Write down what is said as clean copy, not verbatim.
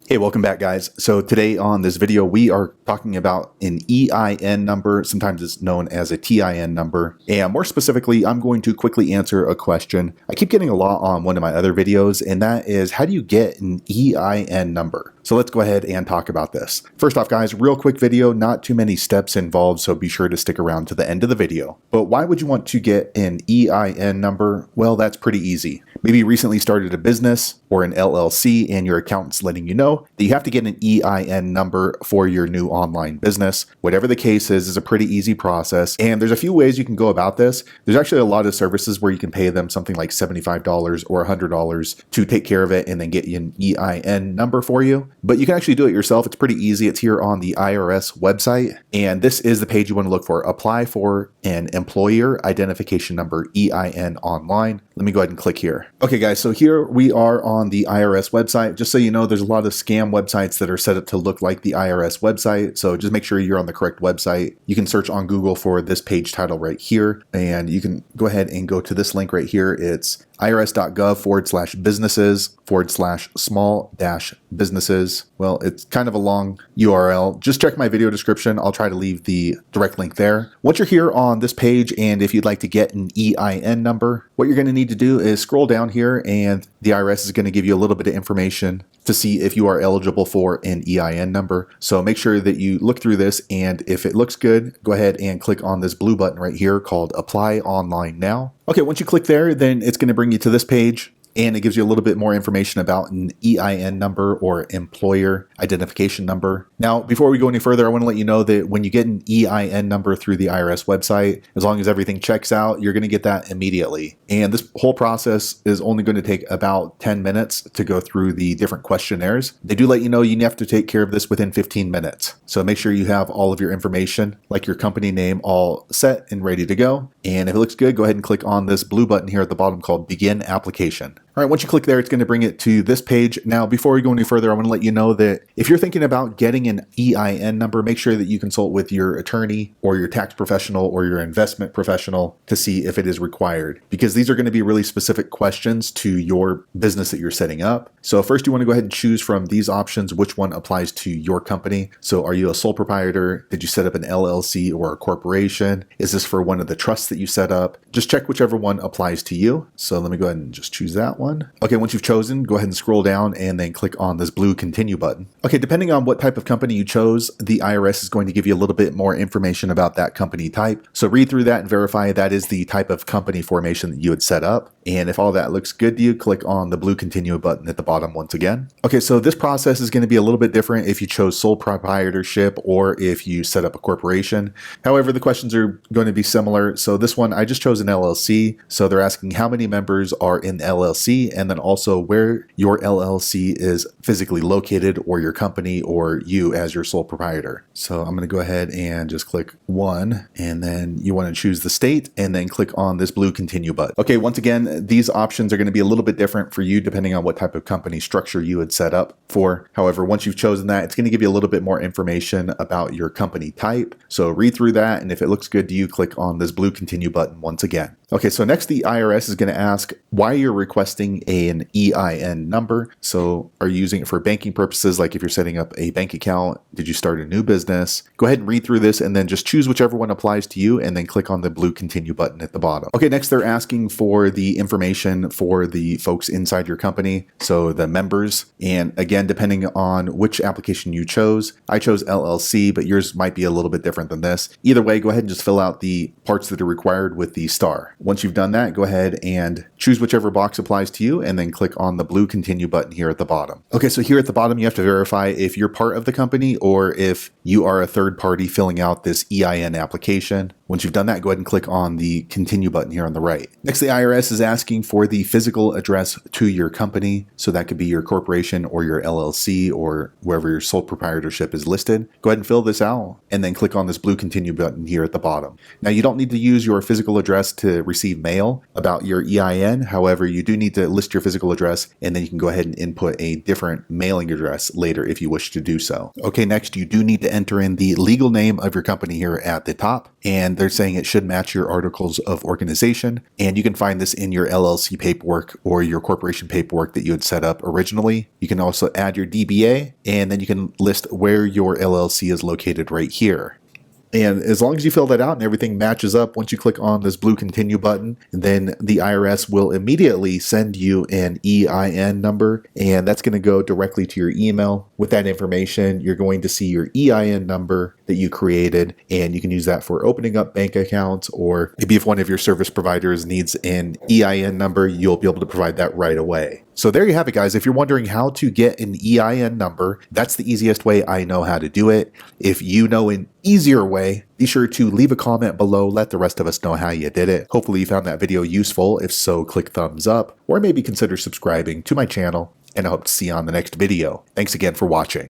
Hey, welcome back, guys. So today on this video, we are talking about an EIN number. Sometimes it's known as a TIN number. And more specifically, I'm going to quickly answer a question I keep getting a lot on one of my other videos, and that is, how do you get an EIN number? So let's go ahead and talk about this. First off, guys, real quick video, not too many steps involved, so be sure to stick around to the end of the video. But why would you want to get an EIN number? Well, that's pretty easy. Maybe you recently started a business or an LLC and your accountant's letting you know that you have to get an EIN number for your new online business. Whatever the case is a pretty easy process. And there's a few ways you can go about this. There's actually a lot of services where you can pay them something like $75 or $100 to take care of it and then get you an EIN number for you. But you can actually do it yourself. It's pretty easy. It's here on the IRS website. And this is the page you want to look for. Apply for an employer identification number, EIN online. Let me go ahead and click here. Okay, guys, so here we are on the IRS website. Just so you know, there's a lot of scam websites that are set up to look like the IRS website. So just make sure you're on the correct website. You can search on Google for this page title right here, and you can go ahead and go to this link right here. It's irs.gov/businesses/small-businesses. Well, it's kind of a long URL. Just check my video description. I'll try to leave the direct link there. Once you're here on this page, and if you'd like to get an EIN number, what you're going to need to do is scroll down here, and the IRS is going to give you a little bit of information to see if you are eligible for an EIN number. So make sure that you look through this, and if it looks good, go ahead and click on this blue button right here called Apply Online Now. Okay, once you click there, then it's going to bring you to this page, and it gives you a little bit more information about an EIN number or employer identification number. Now, before we go any further, I want to let you know that when you get an EIN number through the IRS website, as long as everything checks out, you're going to get that immediately. And this whole process is only going to take about 10 minutes to go through the different questionnaires. They do let you know you have to take care of this within 15 minutes. So make sure you have all of your information, like your company name, all set and ready to go. And if it looks good, go ahead and click on this blue button here at the bottom called Begin Application. All right, once you click there, it's going to bring it to this page. Now, before we go any further, I want to let you know that if you're thinking about getting an EIN number, make sure that you consult with your attorney or your tax professional or your investment professional to see if it is required, because these are going to be really specific questions to your business that you're setting up. So first, you want to go ahead and choose from these options which one applies to your company. So are you a sole proprietor? Did you set up an LLC or a corporation? Is this for one of the trusts that you set up? Just check whichever one applies to you. So let me go ahead and just choose that one. Okay, once you've chosen, go ahead and scroll down and then click on this blue continue button. Okay, depending on what type of company you chose, the IRS is going to give you a little bit more information about that company type. So read through that and verify that is the type of company formation that you had set up. And if all that looks good to you, click on the blue continue button at the bottom once again. Okay, so this process is going to be a little bit different if you chose sole proprietorship or if you set up a corporation. However, the questions are going to be similar. So this one, I just chose an LLC. So they're asking how many members are in the LLC, and then also where your LLC is physically located, or your company, or you as your sole proprietor. So I'm going to go ahead and just click 1, and then you want to choose the state and then click on this blue continue button. Okay, once again, these options are going to be a little bit different for you depending on what type of company structure you had set up for. However, once you've chosen that, it's going to give you a little bit more information about your company type. So read through that, and if it looks good to you, click on this blue continue button once again. Okay, so next the IRS is going to ask why you're requesting an EIN number. So are you using it for banking purposes, like if you're setting up a bank account? Did you start a new business? Go ahead and read through this and then just choose whichever one applies to you, and then click on the blue continue button at the bottom. Okay, next they're asking for the information for the folks inside your company, so the members. And again, depending on which application you chose, I chose LLC, but yours might be a little bit different than this. Either way, go ahead and just fill out the parts that are required with the star. Once you've done that, go ahead and choose whichever box applies to you, and then click on the blue continue button here at the bottom. Okay, so here at the bottom, you have to verify if you're part of the company or if you are a third party filling out this EIN application. Once you've done that, go ahead and click on the continue button here on the right. Next, the IRS is asking for the physical address to your company. So that could be your corporation or your LLC or wherever your sole proprietorship is listed. Go ahead and fill this out and then click on this blue continue button here at the bottom. Now, you don't need to use your physical address to receive mail about your EIN. However, you do need to list your physical address, and then you can go ahead and input a different mailing address later if you wish to do so. Okay, next, you do need to enter in the legal name of your company here at the top. And and they're saying it should match your articles of organization. And you can find this in your LLC paperwork or your corporation paperwork that you had set up originally. You can also add your DBA, and then you can list where your LLC is located right here. And as long as you fill that out and everything matches up, once you click on this blue continue button, then the IRS will immediately send you an EIN number, and that's going to go directly to your email. With that information, you're going to see your EIN number that you created, and you can use that for opening up bank accounts, or maybe if one of your service providers needs an EIN number, you'll be able to provide that right away. So there you have it, guys. If you're wondering how to get an EIN number, that's the easiest way I know how to do it. If you know an easier way, be sure to leave a comment below. Let the rest of us know how you did it. Hopefully you found that video useful. If so, click thumbs up, or maybe consider subscribing to my channel, and I hope to see you on the next video. Thanks again for watching.